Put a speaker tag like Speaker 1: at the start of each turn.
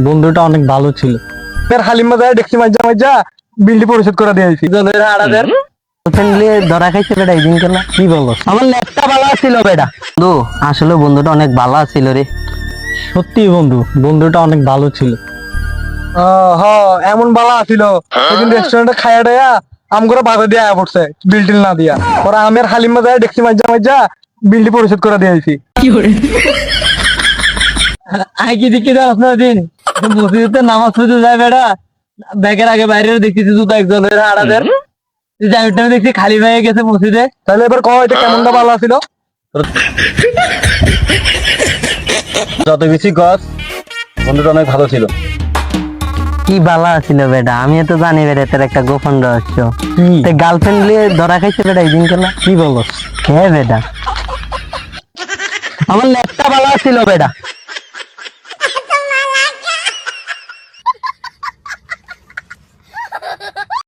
Speaker 1: বন্ধুটা অনেক ভালো ছিল।
Speaker 2: এর হালিম বাজারে দেখছি মাঝা মাঝা বিলটি পরিশোধ করে দিয়েছি।
Speaker 1: ফ্যামিলি ধরা খাইছে বেটা এই দিন কেন কি বলো?
Speaker 3: আমার লেপটা ভালো ছিল বেটা।
Speaker 1: বন্ধু আসলে বন্ধুটা অনেক ভালো ছিল রে। সত্যি বন্ধু, বন্ধুটা অনেক ভালো ছিল।
Speaker 2: হ এমন বালা আছিল সেদিন রেস্টুরেন্টে খাইয়া দেয়া আম করে ভাবে দিয়ে আয়া পড়ছে বিল টিল না দিয়া। ওরা আমের হালিম বাজারে দেখছি মাঝা মাঝা বিলটি পরিশোধ করে দিয়েছি।
Speaker 3: আই কি দেখি আপনার দিন মসজিদে নামাজ পড়তে যায় বেটা, ব্যাগের আগে বাইরে দেখতেছি দুটো একজনের আড়াদের আমি দেখছি খালি হয়ে গেছে মসজিদে।
Speaker 2: তাহলে এবার কয় এটা কেমনটা ভালো ছিল?
Speaker 1: যত বেশি গছ বন্ধুটা অনেক ভালো ছিল। কি বালা ছিল বেটা, আমি তো জানি বেটা তোর একটা গোপন রহস্য। গার্লফ্রেন্ড নিয়ে ধরা খাইছে বেটা এই দিন কেন কি বলো? হ্যাঁ বেটা
Speaker 3: আমার লেপটা ভালো ছিল বেটা।